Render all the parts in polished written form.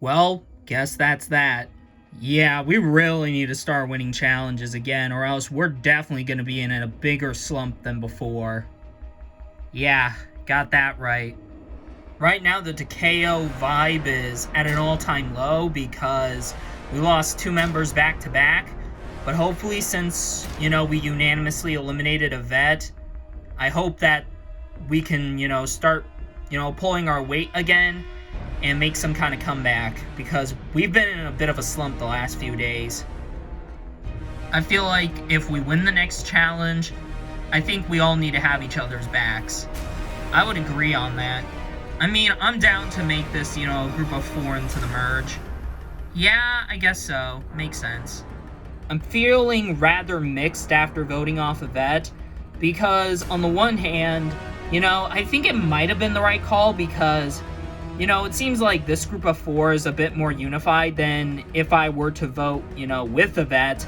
Well, guess that's that. Yeah, we really need to start winning challenges again, or else we're definitely going to be in a bigger slump than before. Yeah, got that right. Right now, the Takeo vibe is at an all-time low because we lost 2 members back-to-back. But hopefully, since, we unanimously eliminated a vet, I hope that we can, start, pulling our weight again and make some kind of comeback, because we've been in a bit of a slump the last few days. I feel like if we win the next challenge, I think we all need to have each other's backs. I would agree on that. I mean, I'm down to make this, a group of 4 into the merge. Yeah, I guess so. Makes sense. I'm feeling rather mixed after voting off a vet, because on the one hand, I think it might have been the right call because, it seems like this group of 4 is a bit more unified than if I were to vote, with the vet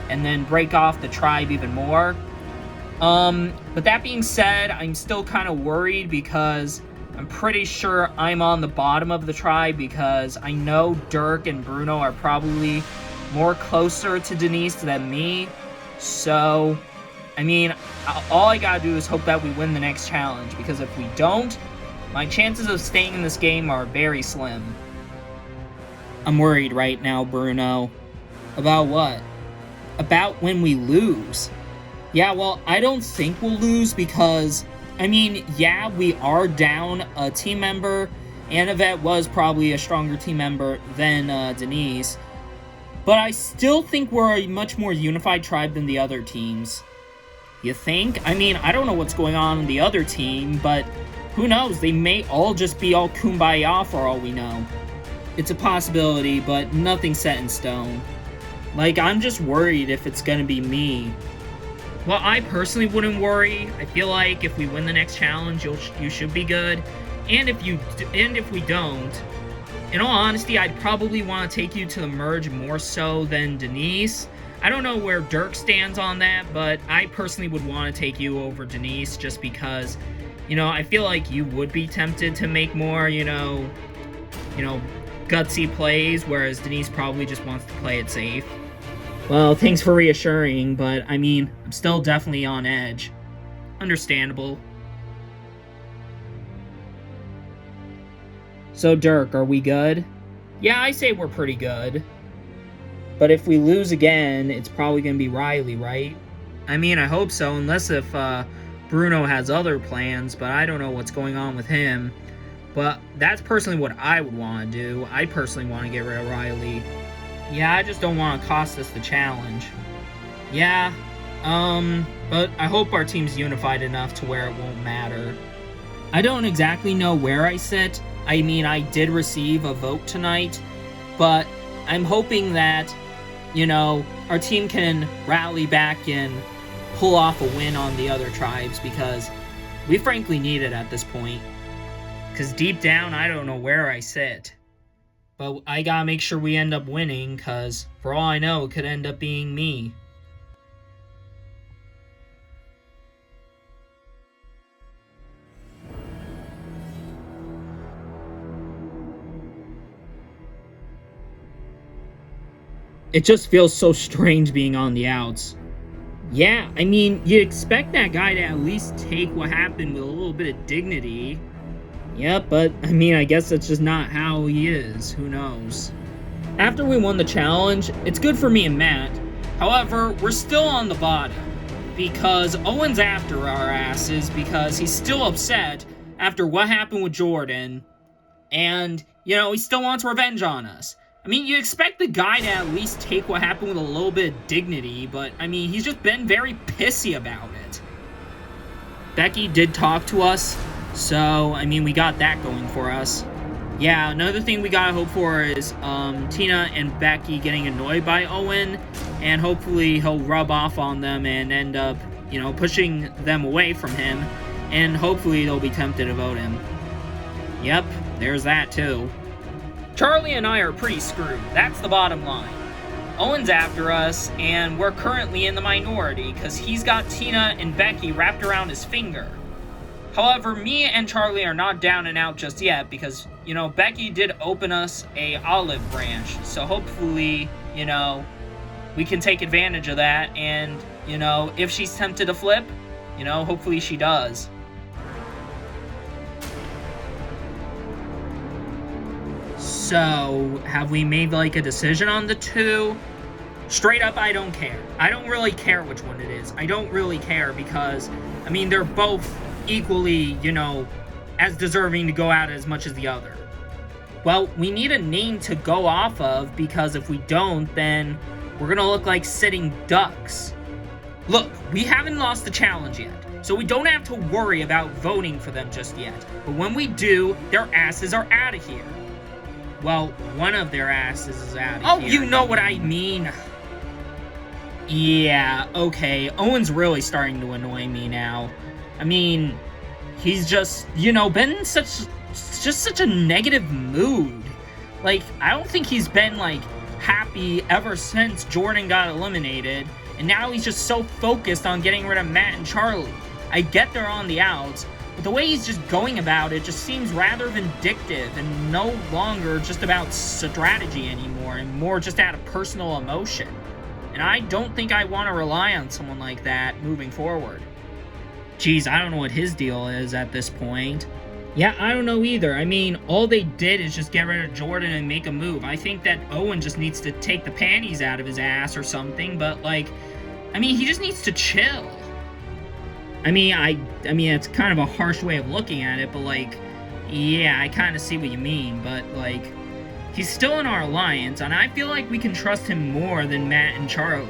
and then break off the tribe even more. But that being said, I'm still kind of worried because I'm pretty sure I'm on the bottom of the tribe, because I know Dirk and Bruno are probably more closer to Denise than me. So, I mean, all I gotta do is hope that we win the next challenge, because if we don't, my chances of staying in this game are very slim. I'm worried right now, Bruno. About what? About when we lose. Yeah, well, I don't think we'll lose because, yeah, we are down a team member, and Yvette was probably a stronger team member than Denise. But I still think we're a much more unified tribe than the other teams. You think? I don't know what's going on in the other team, but who knows? They may all just be all kumbaya for all we know. It's a possibility, but nothing set in stone. I'm just worried if it's gonna be me. Well, I personally wouldn't worry. I feel like if we win the next challenge, you should be good. And if we don't, in all honesty, I'd probably want to take you to the merge more so than Denise. I don't know where Dirk stands on that, but I personally would want to take you over Denise just because, I feel like you would be tempted to make more, gutsy plays, whereas Denise probably just wants to play it safe. Well, thanks for reassuring, but I'm still definitely on edge. Understandable. So, Dirk, are we good? Yeah, I say we're pretty good. But if we lose again, it's probably going to be Riley, right? I hope so, unless if Bruno has other plans, but I don't know what's going on with him. But that's personally what I would want to do. I personally want to get rid of Riley. Yeah, I just don't want to cost us the challenge. Yeah, but I hope our team's unified enough to where it won't matter. I don't exactly know where I sit. I did receive a vote tonight, but I'm hoping that, our team can rally back and pull off a win on the other tribes, because we frankly need it at this point. Because deep down, I don't know where I sit. But I gotta make sure we end up winning, because for all I know, it could end up being me. It just feels so strange being on the outs. Yeah, you expect that guy to at least take what happened with a little bit of dignity. Yep, but I guess that's just not how he is. Who knows? After we won the challenge, it's good for me and Matt. However, we're still on the bottom because Owen's after our asses because he's still upset after what happened with Jordan. And, he still wants revenge on us. You expect the guy to at least take what happened with a little bit of dignity, but, he's just been very pissy about it. Becky did talk to us. So, we got that going for us. Yeah, another thing we gotta hope for is Tina and Becky getting annoyed by Owen, and hopefully he'll rub off on them and end up, pushing them away from him, and hopefully they'll be tempted to vote him. Yep, there's that too. Charlie and I are pretty screwed, that's the bottom line. Owen's after us, and we're currently in the minority because he's got Tina and Becky wrapped around his finger. However, me and Charlie are not down and out just yet because, you know, Becky did open us a olive branch. So hopefully, you know, we can take advantage of that. And, you know, if she's tempted to flip, you know, hopefully she does. So, have we made, like, a decision on the two? Straight up, I don't care. I don't really care which one it is. I don't really care because, I mean, they're both equally, you know, as deserving to go out as much as the other. Well, we need a name to go off of because if we don't, then we're gonna look like sitting ducks. Look, we haven't lost the challenge yet, so we don't have to worry about voting for them just yet. But when we do, their asses are out of here. Well, one of their asses is out of here. Oh, you know what I mean. Yeah, okay. Owen's really starting to annoy me now. I mean, he's just, you know, been in such a negative mood. Like, I don't think he's been, like, happy ever since Jordan got eliminated. And now he's just so focused on getting rid of Matt and Charlie. I get they're on the outs, but the way he's just going about it just seems rather vindictive and no longer just about strategy anymore and more just out of personal emotion. And I don't think I want to rely on someone like that moving forward. Geez, I don't know what his deal is at this point. Yeah, I don't know either. I mean, all they did is just get rid of Jordan and make a move. I think that Owen just needs to take the panties out of his ass or something, but, like, I mean, he just needs to chill. I mean, it's kind of a harsh way of looking at it, but, like, yeah, I kind of see what you mean, but, like, he's still in our alliance, and I feel like we can trust him more than Matt and Charlie.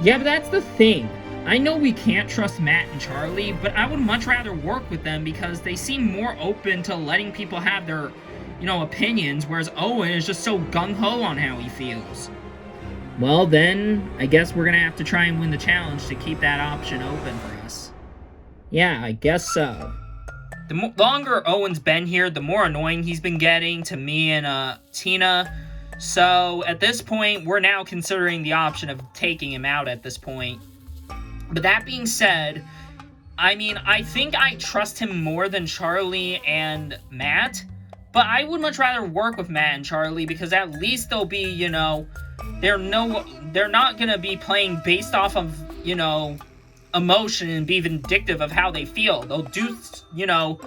Yeah, but that's the thing. I know we can't trust Matt and Charlie, but I would much rather work with them because they seem more open to letting people have their, you know, opinions, whereas Owen is just so gung-ho on how he feels. Well, then, I guess we're gonna have to try and win the challenge to keep that option open for us. Yeah, I guess so. The longer Owen's been here, the more annoying he's been getting to me and Tina. So, at this point, we're now considering the option of taking him out at this point. But that being said, I mean, I think I trust him more than Charlie and Matt. But I would much rather work with Matt and Charlie because at least they'll be, you know, they're not gonna be playing based off of, you know, emotion and be vindictive of how they feel. They'll do, you know,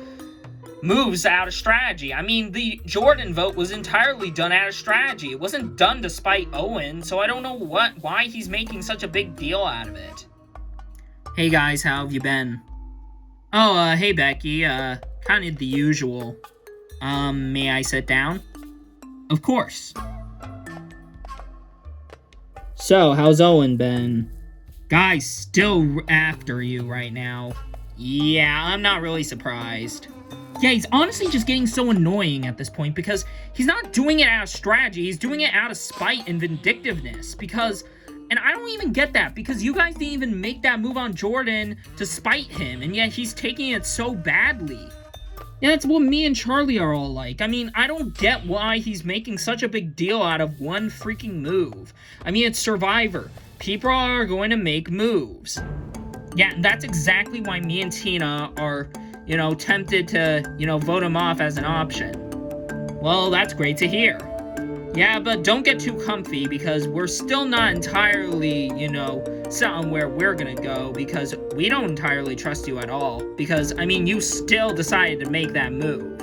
moves out of strategy. I mean, the Jordan vote was entirely done out of strategy. It wasn't done to spite Owen, so I don't know why he's making such a big deal out of it. Hey guys, how have you been? Oh, hey Becky, kind of the usual. May I sit down? Of course. So, how's Owen been? Guy's still after you right now. Yeah, I'm not really surprised. Yeah, he's honestly just getting so annoying at this point because he's not doing it out of strategy, he's doing it out of spite and vindictiveness because... And I don't even get that, because you guys didn't even make that move on Jordan to spite him, and yet he's taking it so badly. Yeah, that's what me and Charlie are all like. I mean, I don't get why he's making such a big deal out of one freaking move. I mean, it's Survivor. People are going to make moves. Yeah, and that's exactly why me and Tina are, you know, tempted to, you know, vote him off as an option. Well, that's great to hear. Yeah, but don't get too comfy because we're still not entirely, you know, set on where we're gonna go because we don't entirely trust you at all. Because, I mean, you still decided to make that move.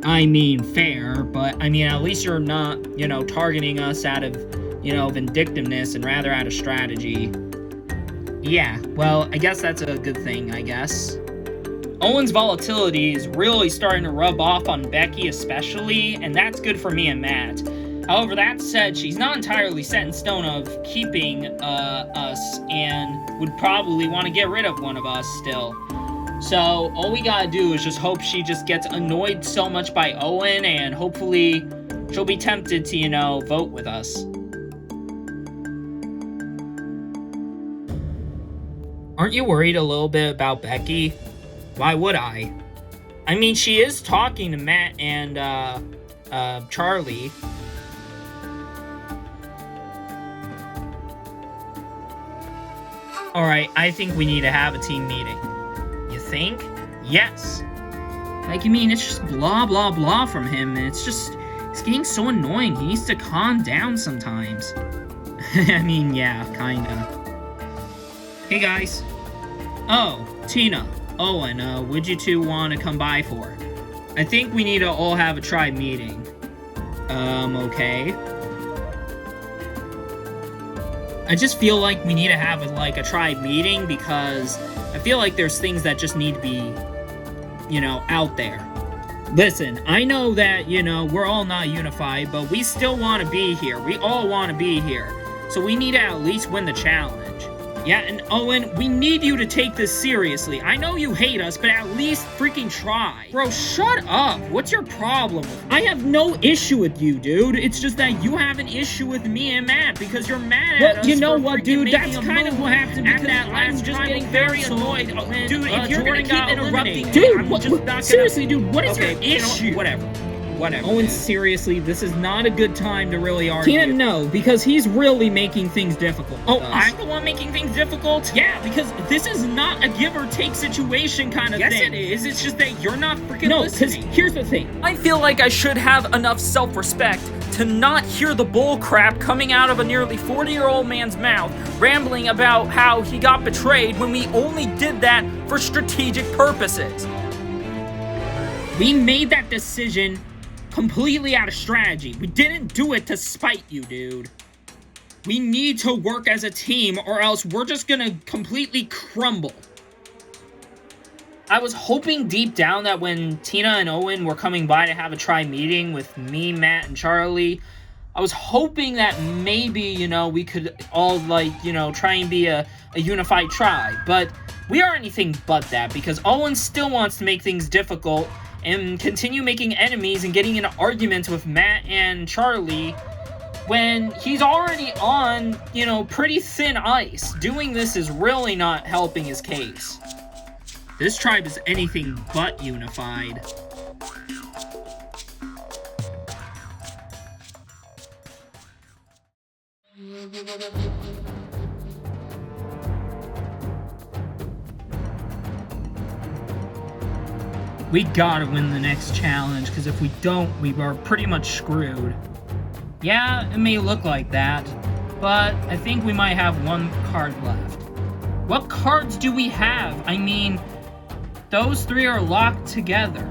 I mean, fair, but, I mean, at least you're not, you know, targeting us out of, you know, vindictiveness and rather out of strategy. Yeah, well, I guess that's a good thing, I guess. Owen's volatility is really starting to rub off on Becky especially, and that's good for me and Matt. However, that said, she's not entirely set in stone of keeping us and would probably want to get rid of one of us still. So, all we gotta do is just hope she just gets annoyed so much by Owen and hopefully she'll be tempted to, you know, vote with us. Aren't you worried a little bit about Becky? Why would I? I mean, she is talking to Matt and, Charlie. Alright, I think we need to have a team meeting. You think? Yes. Like, I mean, it's just blah, blah, blah from him, and it's getting so annoying. He needs to calm down sometimes. I mean, yeah, kinda. Hey, guys. Oh, Tina, Owen, what'd you two want to come by for? I think we need to all have a tribe meeting. Okay. I just feel like we need to have, like, a tribe meeting because I feel like there's things that just need to be, out there. Listen, I know that, we're all not unified, but we still want to be here. We all want to be here. So we need to at least win the challenge. Yeah, and Owen, we need you to take this seriously. I know you hate us, but at least freaking try. Bro, shut up. What's your problem with me? I have no issue with you, dude. It's just that you have an issue with me and Matt because you're mad at us. You know what, dude? That's kind of what happened at that I'm last just time getting very annoyed. when, Dude, if you're Jordan gonna keep got interrupting, eliminated, dude, seriously, dude, what is your okay, issue? Whatever. Owen, seriously, this is not a good time to really argue. Tina, no, because he's really making things difficult. Oh, I'm the one making things difficult? Yeah, because this is not a give or take situation kind of thing. Yes, it is. It's just that you're not freaking No, listening. because here's the thing. I feel like I should have enough self-respect to not hear the bull crap coming out of a nearly 40-year-old man's mouth, rambling about how he got betrayed when we only did that for strategic purposes. We made that decision completely out of strategy. We didn't do it to spite you, dude. We need to work as a team or else we're just gonna completely crumble. I was hoping deep down that when Tina and Owen were coming by to have a tribe meeting with me, Matt, and Charlie, I was hoping that maybe, we could all, try and be a unified tribe. But we are anything but that because Owen still wants to make things difficult and continue making enemies and getting in arguments with Matt and Charlie when he's already on, pretty thin ice. Doing this is really not helping his case. This tribe is anything but unified. We gotta win the next challenge, because if we don't, we are pretty much screwed. Yeah, it may look like that, but I think we might have one card left. What cards do we have? I mean, those three are locked together.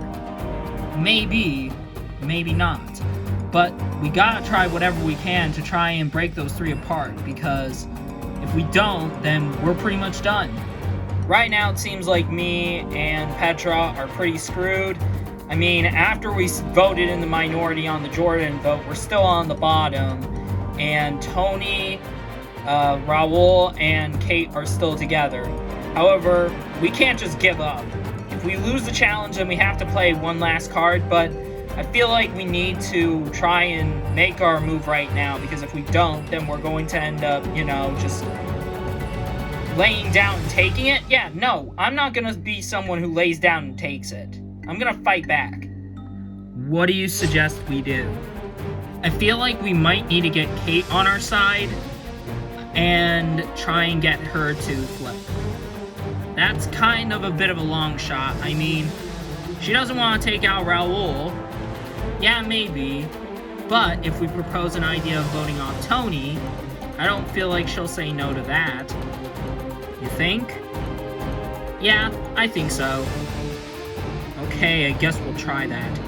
Maybe, maybe not. But we gotta try whatever we can to try and break those three apart, because if we don't, then we're pretty much done. Right now, it seems like me and Petra are pretty screwed. I mean, after we voted in the minority on the Jordan vote, we're still on the bottom. And Tony, Raul, and Kate are still together. However, we can't just give up. If we lose the challenge, then we have to play one last card, but I feel like we need to try and make our move right now, because if we don't, then we're going to end up, just laying down and taking it? Yeah, no, I'm not gonna be someone who lays down and takes it. I'm gonna fight back. What do you suggest we do? I feel like we might need to get Kate on our side and try and get her to flip. That's kind of a bit of a long shot. I mean, she doesn't want to take out Raul. Yeah, maybe. But if we propose an idea of voting off Tony, I don't feel like she'll say no to that. You think? Yeah, I think so. Okay, I guess we'll try that.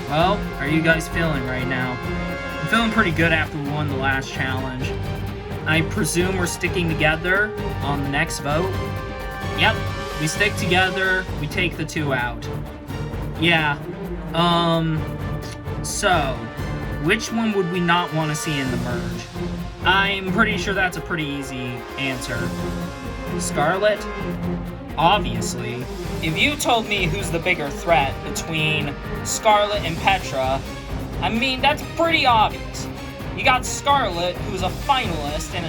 Well, how are you guys feeling right now? I'm feeling pretty good after we won the last challenge. I presume we're sticking together on the next vote? Yep, we stick together, we take the two out. Yeah, so, which one would we not want to see in the merge? I'm pretty sure that's a pretty easy answer. Scarlet? Obviously. If you told me who's the bigger threat between Scarlet and Petra, I mean, that's pretty obvious. You got Scarlet, who's a finalist and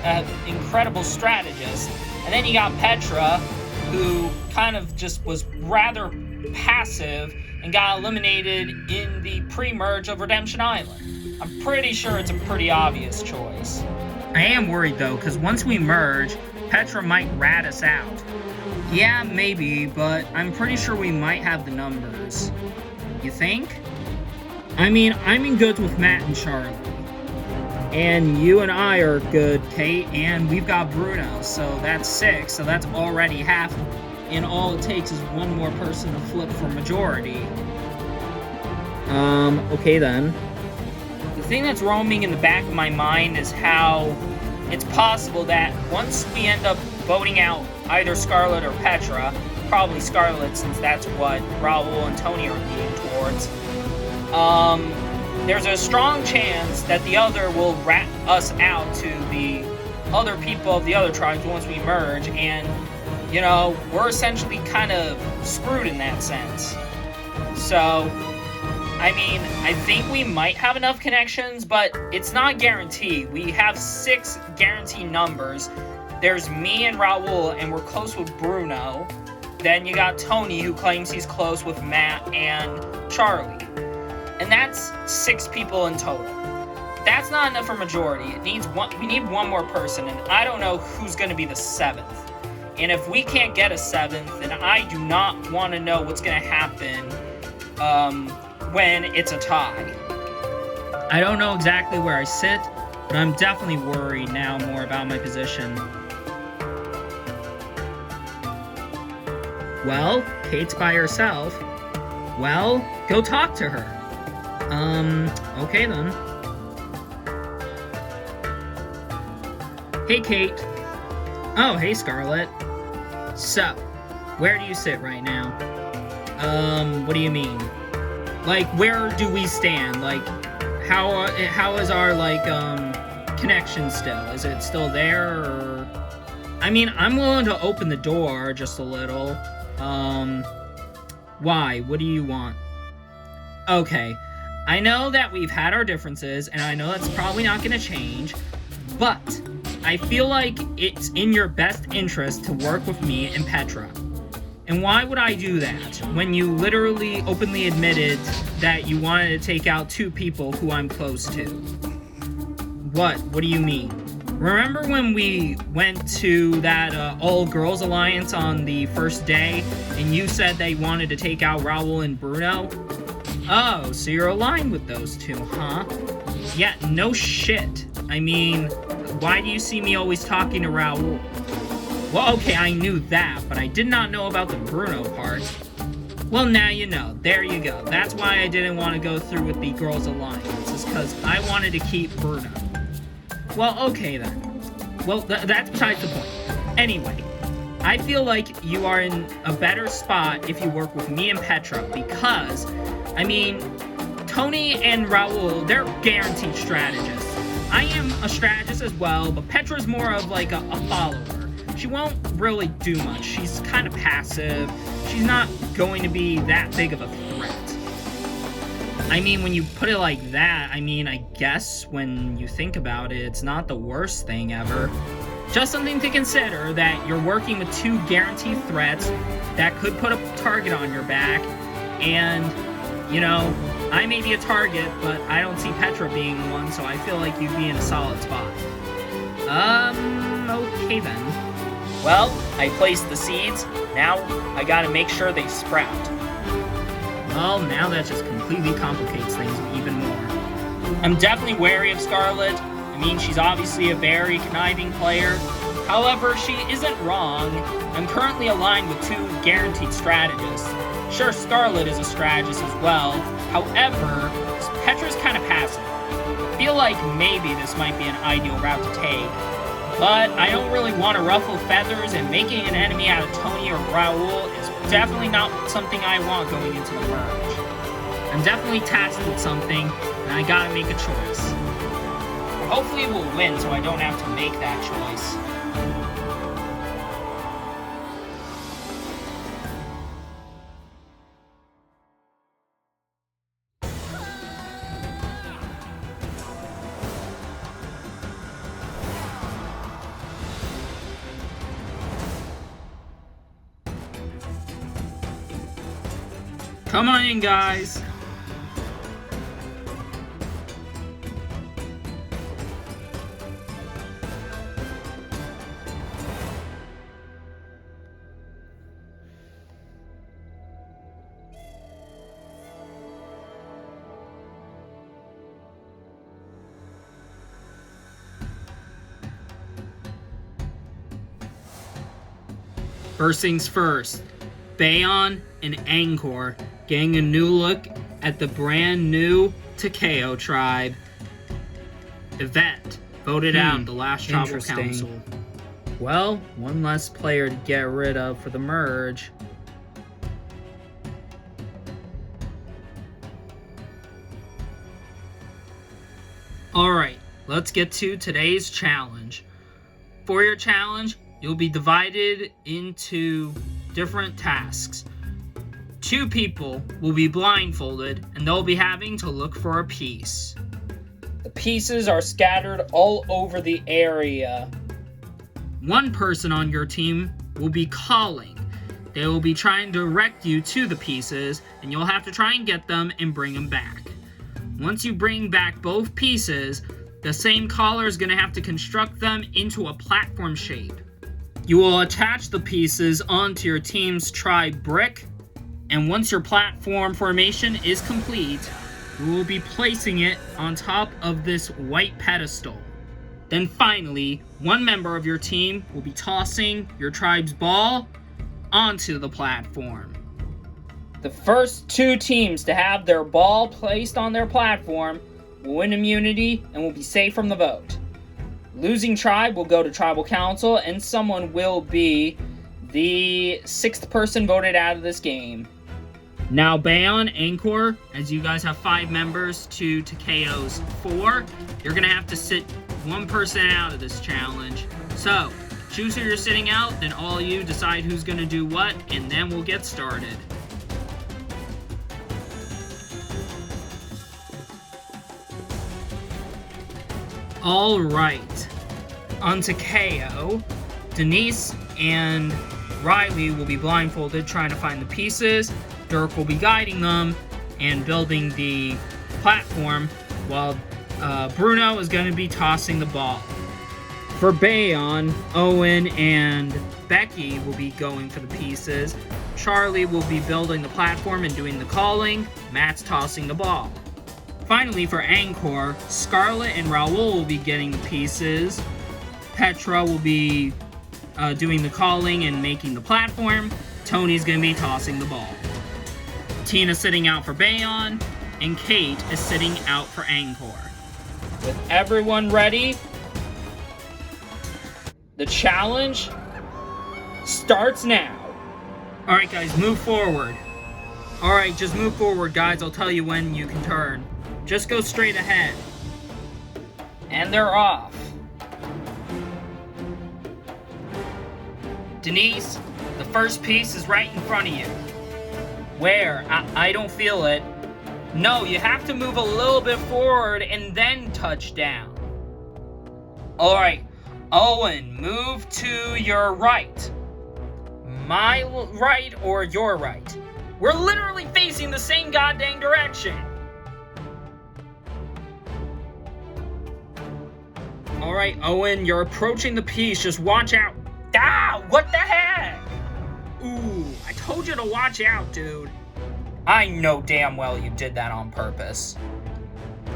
an incredible strategist, and then you got Petra, who kind of just was rather passive and got eliminated in the pre-merge of Redemption Island. I'm pretty sure it's a pretty obvious choice. I am worried though, because once we merge, Petra might rat us out. Yeah, maybe, but I'm pretty sure we might have the numbers. You think? I mean, I'm in goods with Matt and Charlie. And you and I are good, Kate, and we've got Bruno, so that's 6, so that's already half, and all it takes is one more person to flip for majority. Okay then. The thing that's roaming in the back of my mind is how it's possible that once we end up voting out either Scarlet or Petra, probably Scarlet since that's what Raul and Tony are leaning towards, there's a strong chance that the other will rat us out to the other people of the other tribes once we merge, and, you know, we're essentially kind of screwed in that sense. So, I mean, I think we might have enough connections, but it's not guaranteed. We have 6 guaranteed numbers. There's me and Raul, and we're close with Bruno. Then you got Tony, who claims he's close with Matt and Charlie. And that's 6 people in total. That's not enough for majority. We need one more person, and I don't know who's going to be the 7th. And if we can't get a 7th, then I do not want to know what's going to happen when it's a tie. I don't know exactly where I sit, but I'm definitely worried now more about my position. Well, Kate's by herself. Well, go talk to her. Okay then. Hey, Kate. Oh, hey, Scarlet. So, where do you sit right now? What do you mean? Like, where do we stand? Like, how is our, like, connection still? Is it still there, or... I mean, I'm willing to open the door just a little. Why? What do you want? Okay. I know that we've had our differences, and I know that's probably not going to change, but I feel like it's in your best interest to work with me and Petra. And why would I do that when you literally openly admitted that you wanted to take out 2 people who I'm close to? What? What do you mean? Remember when we went to that all-girls alliance on the first day, and you said they wanted to take out Raul and Bruno? Oh, so you're aligned with those 2, huh? Yeah, no shit. I mean, why do you see me always talking to Raul? Well, okay, I knew that, but I did not know about the Bruno part. Well, now you know. There you go. That's why I didn't want to go through with the Girls Alliance, is because I wanted to keep Bruno. Well, okay then. Well, that's besides the point. Anyway, I feel like you are in a better spot if you work with me and Petra, because, I mean, Tony and Raul, they're guaranteed strategists. I am a strategist as well, but Petra's more of like a follower. She won't really do much. She's kind of passive. She's not going to be that big of a threat. I mean, when you put it like that, I mean, I guess when you think about it, it's not the worst thing ever. Just something to consider, that you're working with 2 guaranteed threats that could put a target on your back, and, you know, I may be a target, but I don't see Petra being one, so I feel like you'd be in a solid spot. Okay then. Well, I placed the seeds. Now, I gotta make sure they sprout. Well, now that just completely complicates things even more. I'm definitely wary of Scarlet. I mean, she's obviously a very conniving player. However, she isn't wrong. I'm currently aligned with 2 guaranteed strategists. Sure, Scarlet is a strategist as well. However, Petra's kind of passive. I feel like maybe this might be an ideal route to take. But I don't really want to ruffle feathers, and making an enemy out of Tony or Raul is definitely not something I want going into the merge. I'm definitely tasked with something, and I gotta make a choice. Hopefully we'll win so I don't have to make that choice. Come on in, guys. First things first, Bayon and Angkor getting a new look at the brand new Takeo tribe. Event voted out the last tribal council. Well, one less player to get rid of for the merge. Alright, let's get to today's challenge. For your challenge, you'll be divided into different tasks. 2 people will be blindfolded and they'll be having to look for a piece. The pieces are scattered all over the area. One person on your team will be calling. They will be trying to direct you to the pieces and you'll have to try and get them and bring them back. Once you bring back both pieces, the same caller is going to have to construct them into a platform shape. You will attach the pieces onto your team's tribe brick, and once your platform formation is complete, you will be placing it on top of this white pedestal. Then finally, one member of your team will be tossing your tribe's ball onto the platform. The first 2 teams to have their ball placed on their platform will win immunity and will be safe from the vote. Losing tribe will go to tribal council and someone will be the 6th person voted out of this game. Now Bayon, Angkor, as you guys have 5 members to Takeo's 4, you're going to have to sit one person out of this challenge. So, choose who you're sitting out, then all of you decide who's going to do what, and then we'll get started. Alright, on Takeo, Denise and Riley will be blindfolded trying to find the pieces. Dirk will be guiding them and building the platform, while Bruno is going to be tossing the ball. For Bayon, Owen and Becky will be going for the pieces. Charlie will be building the platform and doing the calling. Matt's tossing the ball. Finally, for Angkor, Scarlett and Raul will be getting the pieces. Petra will be doing the calling and making the platform. Tony's going to be tossing the ball. Tina's sitting out for Bayon, and Kate is sitting out for Angkor. With everyone ready, the challenge starts now. Alright guys, move forward. Alright, just move forward guys, I'll tell you when you can turn. Just go straight ahead. And they're off. Denise, the first piece is right in front of you. Where? I don't feel it. No, you have to move a little bit forward and then touch down. Alright, Owen, move to your right. My right or your right? We're literally facing the same goddamn direction. Alright, Owen, you're approaching the piece. Just watch out. Ah, what the heck? Ooh, I told you to watch out, dude. I know damn well you did that on purpose.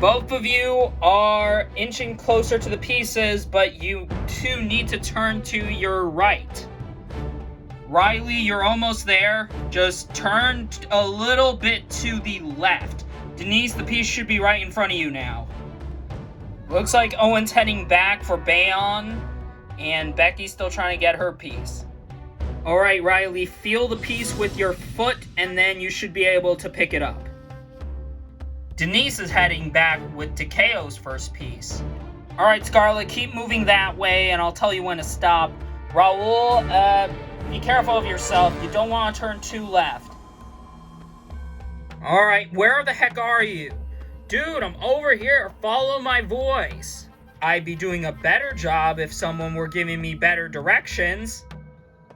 Both of you are inching closer to the pieces, but you two need to turn to your right. Riley, you're almost there. Just turn a little bit to the left. Denise, the piece should be right in front of you now. Looks like Owen's heading back for Bayon, and Becky's still trying to get her piece. Alright, Riley, feel the piece with your foot, and then you should be able to pick it up. Denise is heading back with Takeo's first piece. Alright, Scarlett, keep moving that way, and I'll tell you when to stop. Raul, be careful of yourself. You don't want to turn too left. Alright, where the heck are you? Dude, I'm over here. Follow my voice. I'd be doing a better job if someone were giving me better directions.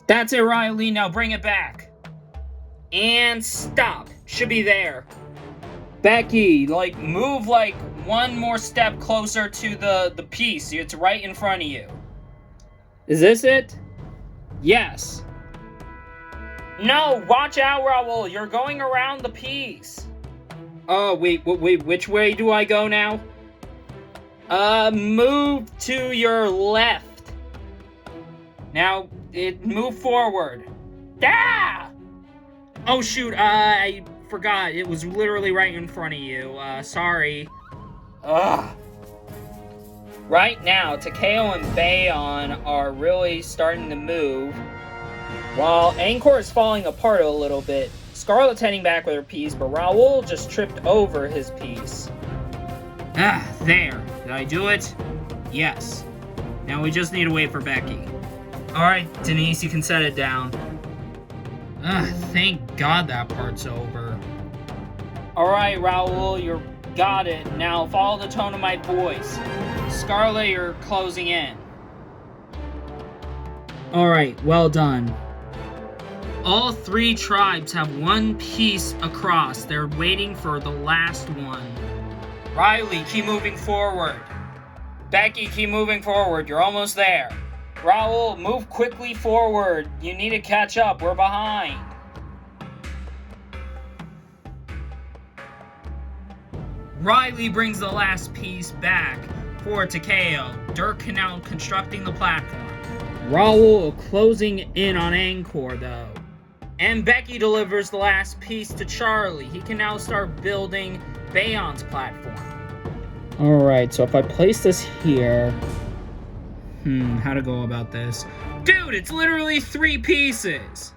That's it, Riley. Now bring it back. And stop. Should be there. Becky, move one more step closer to the piece. It's right in front of you. Is this it? Yes. No, watch out, Raul. You're going around the piece. Oh, wait, which way do I go now? Move to your left. Now, move forward. Ah! Oh shoot, I forgot. It was literally right in front of you. Sorry. Ugh. Right now, Takeo and Bayon are really starting to move, while Angkor is falling apart a little bit. Scarlet's heading back with her piece, but Raoul just tripped over his piece. Ah, there. Did I do it? Yes. Now we just need to wait for Becky. Alright, Denise, you can set it down. Thank God that part's over. Alright, Raoul, you got it. Now follow the tone of my voice. Scarlet, you're closing in. Alright, well done. All three tribes have one piece across. They're waiting for the last one. Riley, keep moving forward. Becky, keep moving forward. You're almost there. Raoul, move quickly forward. You need to catch up. We're behind. Riley brings the last piece back for Takeo. Dirk can now constructing the platform. Raoul closing in on Angkor, though. And Becky delivers the last piece to Charlie. He can now start building Bayon's platform. Alright, so if I place this here... how to go about this? Dude, it's literally 3 pieces!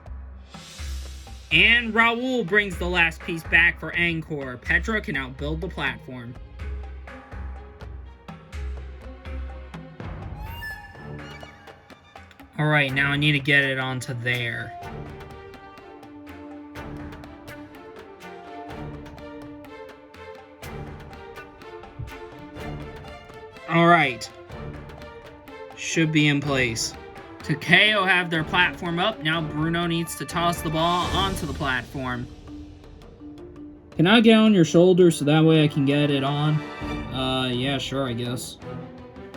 And Raoul brings the last piece back for Angkor. Petra can now build the platform. Alright, now I need to get it onto there. Alright. Should be in place. Takeo have their platform up. Now Bruno needs to toss the ball onto the platform. Can I get on your shoulder so that way I can get it on? Yeah, sure, I guess.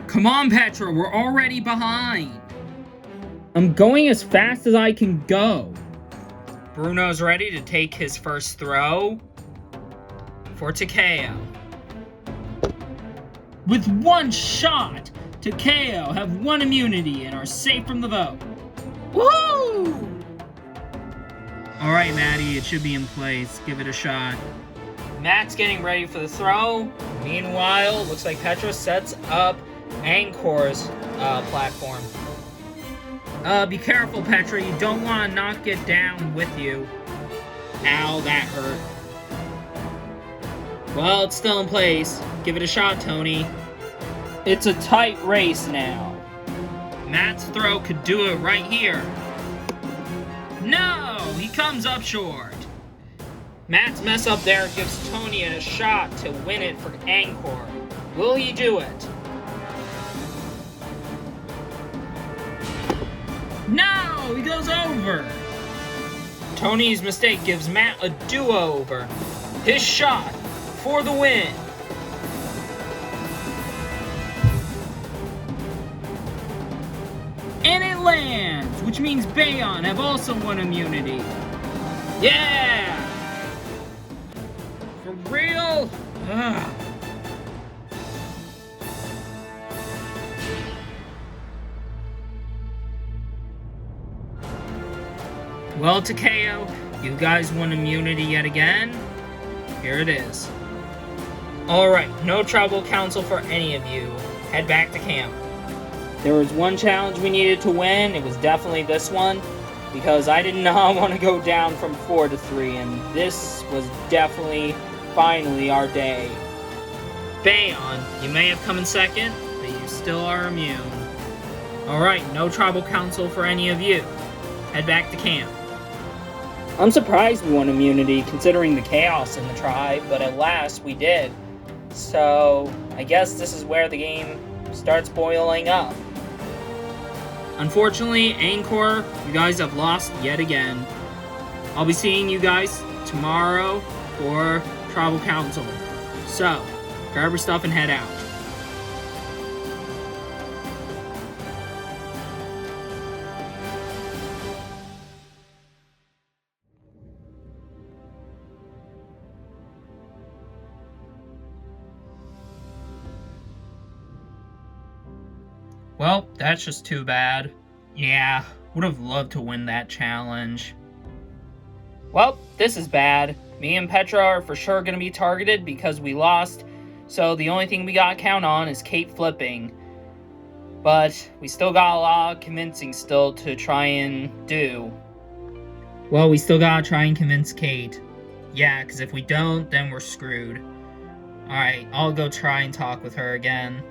Come on, Petra, we're already behind. I'm going as fast as I can go. Bruno's ready to take his first throw for Takeo. With one shot, Takeo have 1 immunity and are safe from the vote. Woo! Alright, Maddie, it should be in place. Give it a shot. Matt's getting ready for the throw. Meanwhile, looks like Petra sets up Angkor's platform. Be careful, Petra. You don't want to knock it down with you. Ow, that hurt. Well, it's still in place. Give it a shot, Tony. It's a tight race now. Matt's throw could do it right here. No! He comes up short. Matt's mess up there gives Tony a shot to win it for Angkor. Will he do it? No! He goes over! Tony's mistake gives Matt a do-over. His shot for the win. And it lands, which means Bayon have also won immunity. Yeah! For real? Ugh. Well, Takeo, you guys won immunity yet again. Here it is. Alright, no tribal council for any of you. Head back to camp. There was one challenge we needed to win. It was definitely this one, because I did not want to go down from 4 to 3, and this was definitely, finally, our day. Bayon, you may have come in second, but you still are immune. Alright, no tribal council for any of you. Head back to camp. I'm surprised we won immunity, considering the chaos in the tribe, but at last we did. So, I guess this is where the game starts boiling up. Unfortunately, Angkor, you guys have lost yet again. I'll be seeing you guys tomorrow for Tribal Council. So, grab your stuff and head out. Well, that's just too bad. Yeah, Would have loved to win that challenge. Well, this is bad. Me and Petra are for sure going to be targeted because we lost. So the only thing we got to count on is Kate flipping. But we still got a lot of convincing still to try and do. Well, we still got to try and convince Kate. Yeah, because if we don't, then we're screwed. Alright, I'll go try and talk with her again.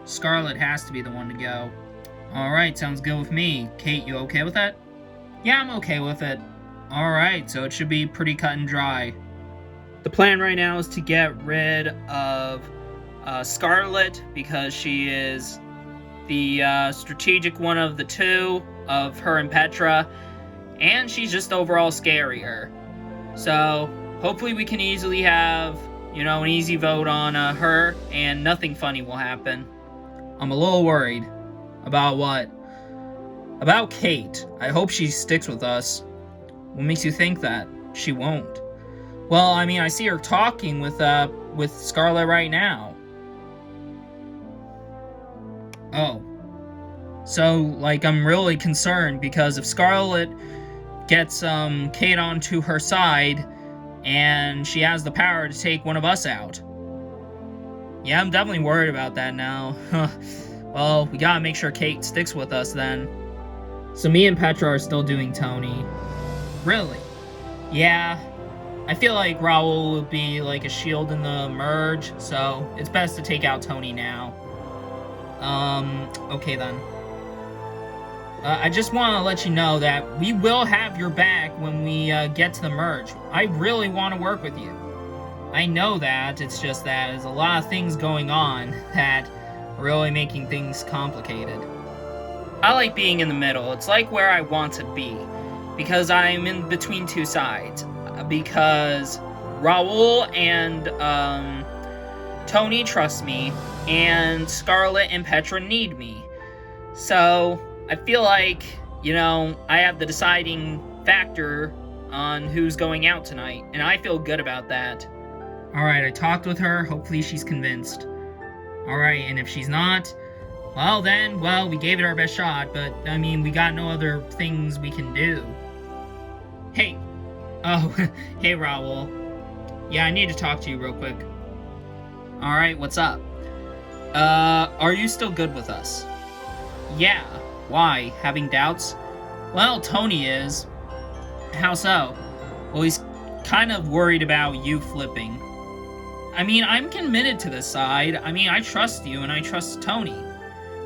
Scarlet has to be the one to go. Alright, sounds good with me. Kate, you okay with that? Yeah, I'm okay with it. Alright, so it should be pretty cut and dry. The plan right now is to get rid of Scarlet because she is the strategic one of the two, of her and Petra, and she's just overall scarier. So, hopefully we can easily have, an easy vote on her, and nothing funny will happen. I'm a little worried. About what? About Kate. I hope she sticks with us. What makes you think that? She won't. Well, I mean, I see her talking with Scarlet right now. Oh. So, I'm really concerned because if Scarlet gets Kate onto her side and she has the power to take one of us out. Yeah, I'm definitely worried about that now. Well, we gotta make sure Kate sticks with us then. So me and Petra are still doing Tony. Really? Yeah. I feel like Raul will be like a shield in the merge, so it's best to take out Tony now. Okay then. I just want to let you know that we will have your back when we get to the merge. I really want to work with you. I know that, it's just that there's a lot of things going on that are really making things complicated. I like being in the middle. It's like where I want to be, because I'm in between two sides. Because Raul and Tony trust me, and Scarlet and Petra need me. So I feel like, I have the deciding factor on who's going out tonight, and I feel good about that. Alright, I talked with her, hopefully she's convinced. Alright, and if she's not, well, we gave it our best shot, but, we got no other things we can do. Hey. Oh, hey, Raul. Yeah, I need to talk to you real quick. Alright, what's up? Are you still good with us? Yeah. Why? Having doubts? Well, Tony is. How so? Well, he's kind of worried about you flipping. I'm committed to this side. I trust you and I trust Tony.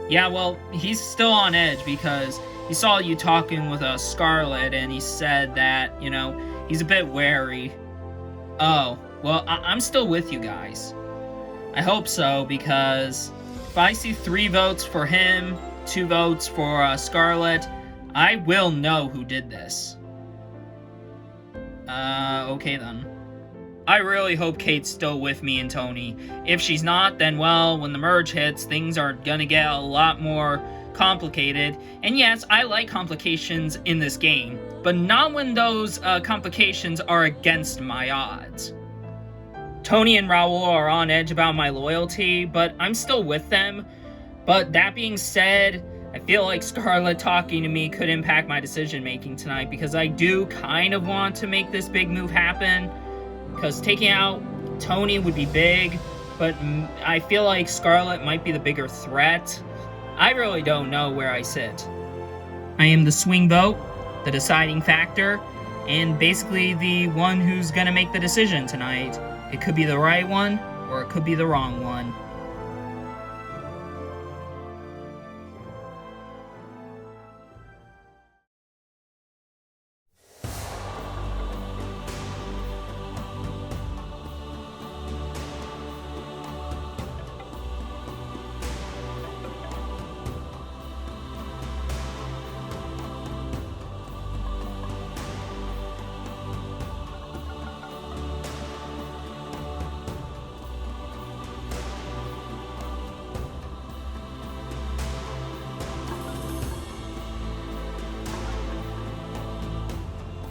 Yeah, well, he's still on edge because he saw you talking with Scarlet and he said that, he's a bit wary. Oh, well, I'm still with you guys. I hope so, because if I see 3 votes for him, 2 votes for Scarlet, I will know who did this. Okay then. I really hope Kate's still with me and Tony. If she's not, then well, when the merge hits, things are gonna get a lot more complicated. And yes, I like complications in this game, but not when those complications are against my odds. Tony and Raul are on edge about my loyalty, but I'm still with them. But that being said, I feel like Scarlet talking to me could impact my decision making tonight, because I do kind of want to make this big move happen. Because taking out Tony would be big, but I feel like Scarlet might be the bigger threat. I really don't know where I sit. I am the swing vote, the deciding factor, and basically the one who's gonna make the decision tonight. It could be the right one, or it could be the wrong one.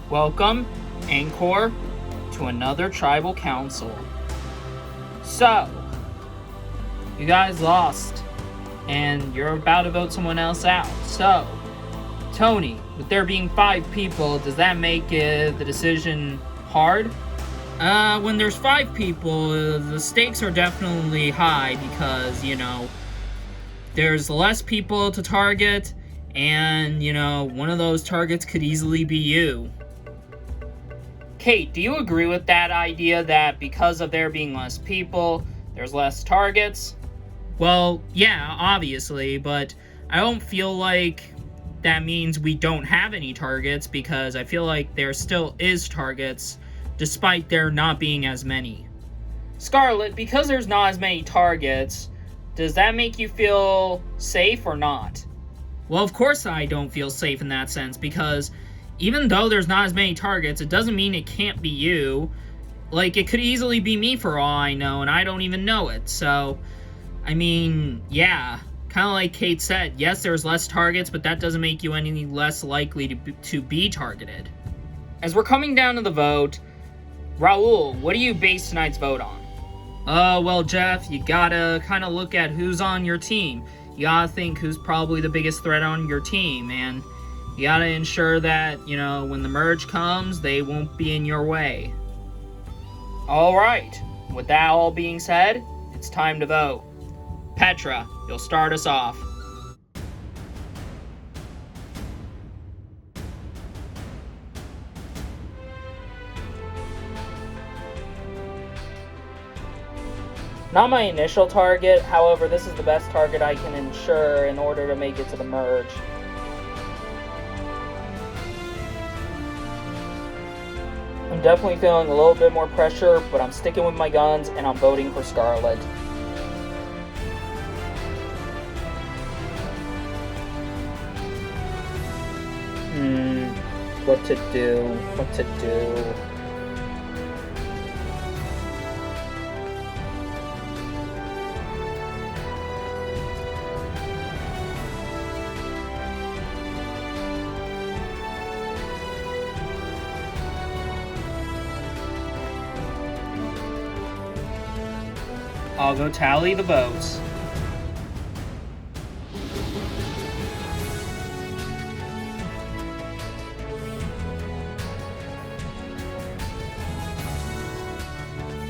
Welcome, Angkor, to another tribal council. So, you guys lost. and you're about to vote someone else out. So, Tony, with there being 5 people, does that make the decision hard? When there's 5 people, the stakes are definitely high because, there's less people to target, and, one of those targets could easily be you. Kate, do you agree with that idea that because of there being less people, there's less targets? Well, yeah, obviously, but I don't feel like that means we don't have any targets, because I feel like there still is targets, despite there not being as many. Scarlet, because there's not as many targets, does that make you feel safe or not? Well, of course I don't feel safe in that sense, because even though there's not as many targets, it doesn't mean it can't be you. Like, it could easily be me for all I know, and I don't even know it. So, yeah, kind of like Kate said, yes, there's less targets, but that doesn't make you any less likely to be targeted. As we're coming down to the vote, Raul, what do you base tonight's vote on? Well, Jeff, you gotta kind of look at who's on your team. You gotta think who's probably the biggest threat on your team, and you gotta ensure that, when the merge comes, they won't be in your way. Alright, with that all being said, it's time to vote. Petra, you'll start us off. Not my initial target, however, this is the best target I can ensure in order to make it to the merge. I'm definitely feeling a little bit more pressure, but I'm sticking with my guns and I'm voting for Scarlet. What to do. I'll go tally the votes.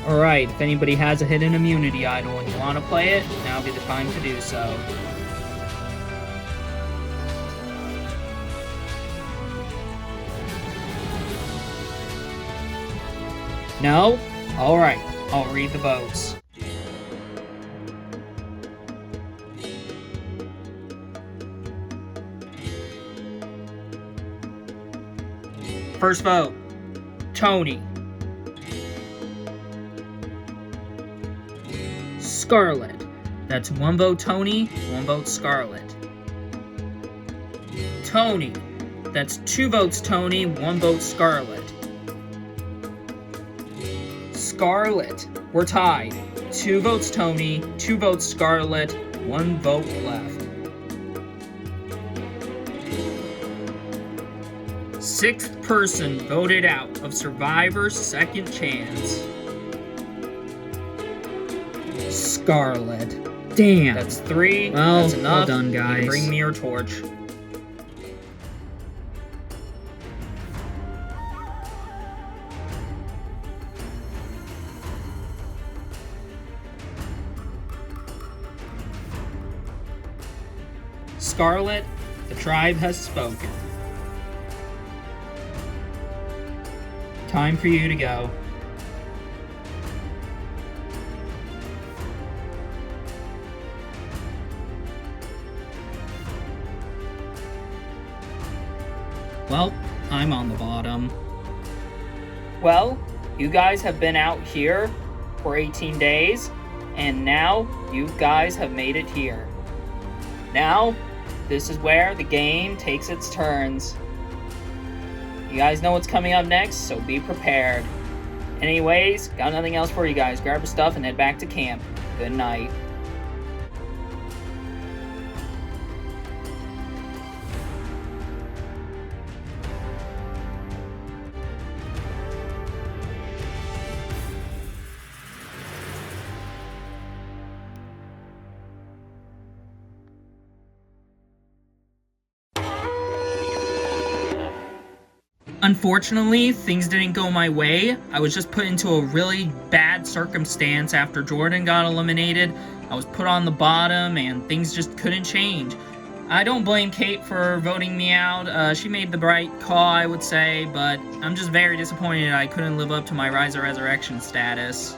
Alright, if anybody has a hidden immunity idol and you want to play it, now would be the time to do so. No? Alright, I'll read the votes. First vote, Tony. Scarlet. That's 1 vote Tony, 1 vote Scarlet. Tony. That's 2 votes Tony, 1 vote Scarlet. Scarlet. We're tied. 2 votes Tony, 2 votes Scarlet, 1 vote left. 6th person voted out of Survivor's Second Chance. Scarlet. Damn. That's 3. Well, that's enough. well done, You guys. can bring me your torch. Scarlet, the tribe has spoken. Time for you to go. Well, I'm on the bottom. Well, you guys have been out here for 18 days, and now you guys have made it here. Now, this is where the game takes its turns. You guys know what's coming up next, so be prepared. Anyways, got nothing else for you guys. Grab your stuff and head back to camp. Good night. Unfortunately, things didn't go my way. I was just put into a really bad circumstance after Jordan got eliminated. I was put on the bottom and things just couldn't change. I don't blame Kate for voting me out. She made the right call, I would say, but I'm just very disappointed I couldn't live up to my Rise of Resurrection status.